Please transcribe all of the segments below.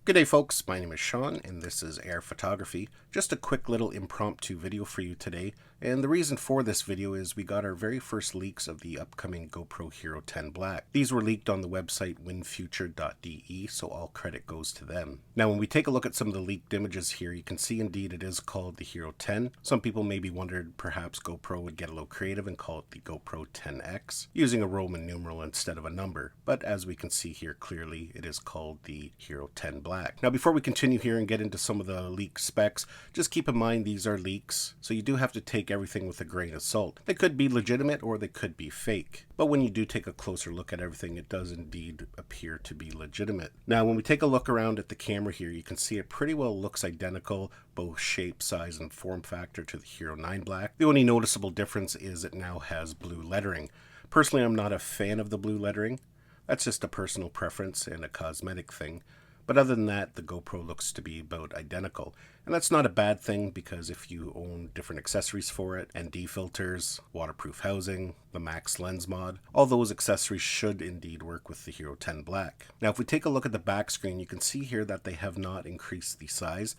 Good day folks, my name is Sean and this is Air Photography. Just a quick little impromptu video for you today, and the reason for this video is we got our very first leaks of the upcoming GoPro Hero 10 Black. These were leaked on the website winfuture.de, so all credit goes to them. Now when we take a look at some of the leaked images here, you can see indeed it is called the Hero 10. Some people maybe wondered perhaps GoPro would get a little creative and call it the GoPro 10X, using a Roman numeral instead of a number, but as we can see here clearly it is called the Hero 10 Black. Now before we continue here and get into some of the leak specs, just keep in mind these are leaks, so you do have to take everything with a grain of salt. They could be legitimate or they could be fake, but when you do take a closer look at everything, it does indeed appear to be legitimate. Now when we take a look around at the camera here, you can see it pretty well looks identical, both shape, size, and form factor to the Hero 9 Black. The only noticeable difference is it now has blue lettering. Personally, I'm not a fan of the blue lettering. That's just a personal preference and a cosmetic thing. But other than that, the GoPro looks to be about identical. And that's not a bad thing, because if you own different accessories for it, ND filters, waterproof housing, the max lens mod, all those accessories should indeed work with the Hero 10 Black. Now if we take a look at the back screen, you can see here that they have not increased the size.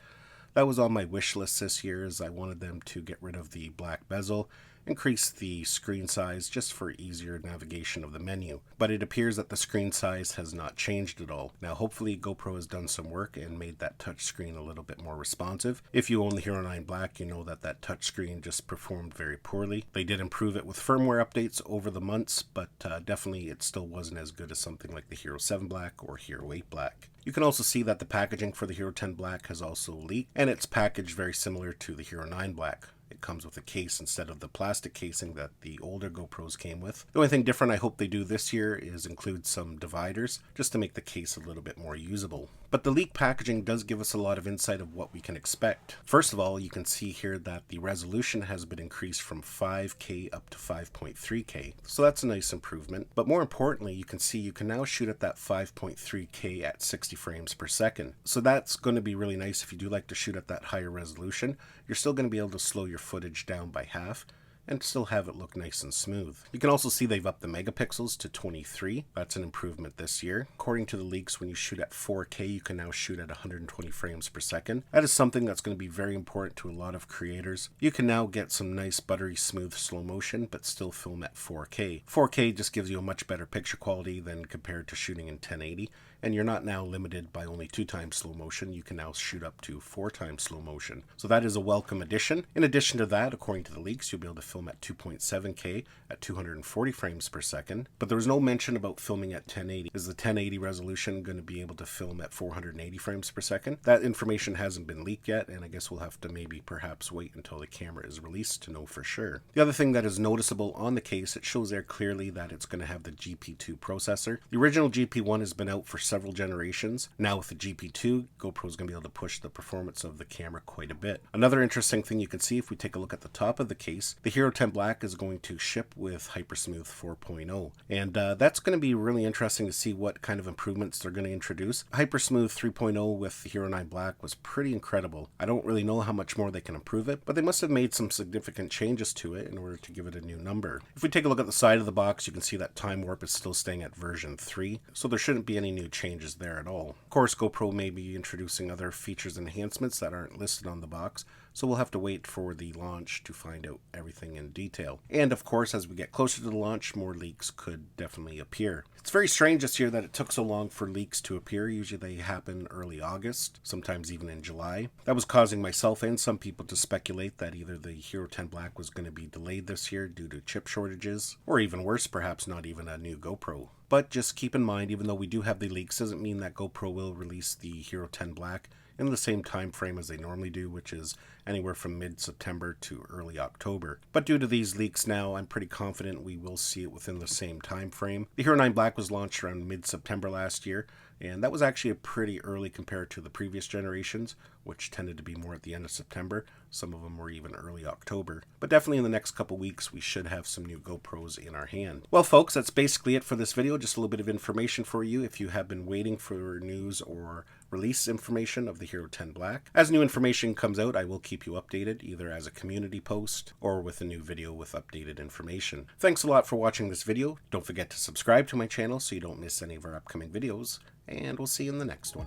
That was on my wish list this year, as I wanted them to get rid of the black bezel, increase the screen size just for easier navigation of the menu. But it appears that the screen size has not changed at all. Now hopefully GoPro has done some work and made that touch screen a little bit more responsive. If you own the Hero 9 Black, you know that that touch screen just performed very poorly. They did improve it with firmware updates over the months, but definitely it still wasn't as good as something like the Hero 7 Black or Hero 8 Black. You can also see that the packaging for the Hero 10 Black has also leaked, and it's packaged very similar to the Hero 9 Black. It comes with a case instead of the plastic casing that the older GoPros came with. The only thing different I hope they do this year is include some dividers, just to make the case a little bit more usable. But the leaked packaging does give us a lot of insight of what we can expect. First of all, you can see here that the resolution has been increased from 5K up to 5.3K, so that's a nice improvement. But more importantly, you can see you can now shoot at that 5.3K at 60 frames per second. So that's going to be really nice if you do like to shoot at that higher resolution. You're still going to be able to slow your footage down by half and still have it look nice and smooth. You can also see they've upped the megapixels to 23. That's an improvement this year. According to the leaks, when you shoot at 4K, you can now shoot at 120 frames per second. That is something that's going to be very important to a lot of creators. You can now get some nice buttery smooth slow motion, but still film at 4K. 4K just gives you a much better picture quality than compared to shooting in 1080. And you're not now limited by only 2 times slow motion. You can now shoot up to 4 times slow motion. So that is a welcome addition. In addition to that, according to the leaks, you'll be able to film at 2.7K at 240 frames per second. But there was no mention about filming at 1080. Is the 1080 resolution going to be able to film at 480 frames per second? That information hasn't been leaked yet, and I guess we'll have to maybe perhaps wait until the camera is released to know for sure. The other thing that is noticeable on the case, it shows there clearly that it's going to have the GP2 processor. The original GP1 has been out for several generations. Now with the GP2, GoPro is going to be able to push the performance of the camera quite a bit. Another interesting thing you can see if we take a look at the top of the case, the Hero 10 Black is going to ship with Hypersmooth 4.0, and that's going to be really interesting to see what kind of improvements they're going to introduce. Hypersmooth 3.0 with the Hero 9 Black was pretty incredible. I don't really know how much more they can improve it, but they must have made some significant changes to it in order to give it a new number. If we take a look at the side of the box, you can see that time warp is still staying at version 3, so there shouldn't be any new changes there at all. Of course, GoPro may be introducing other features and enhancements that aren't listed on the box, so we'll have to wait for the launch to find out everything in detail. And of course, as we get closer to the launch, more leaks could definitely appear. It's very strange this year that it took so long for leaks to appear. Usually they happen early August, sometimes even in July. That was causing myself and some people to speculate that either the Hero 10 Black was going to be delayed this year due to chip shortages, or even worse, perhaps not even a new GoPro. But just keep in mind, even though we do have the leaks, doesn't mean that GoPro will release the Hero 10 Black in the same time frame as they normally do, which is anywhere from mid-September to early October. But due to these leaks now, I'm pretty confident we will see it within the same time frame. The Hero 9 Black was launched around mid-September last year, and that was actually a pretty early compared to the previous generations, which tended to be more at the end of September. Some of them were even early October. But definitely in the next couple weeks, we should have some new GoPros in our hand. Well, folks, that's basically it for this video. Just a little bit of information for you if you have been waiting for news or release information of the Hero 10 Black. As new information comes out, I will keep you updated, either as a community post or with a new video with updated information. Thanks a lot for watching this video. Don't forget to subscribe to my channel so you don't miss any of our upcoming videos, and we'll see you in the next one.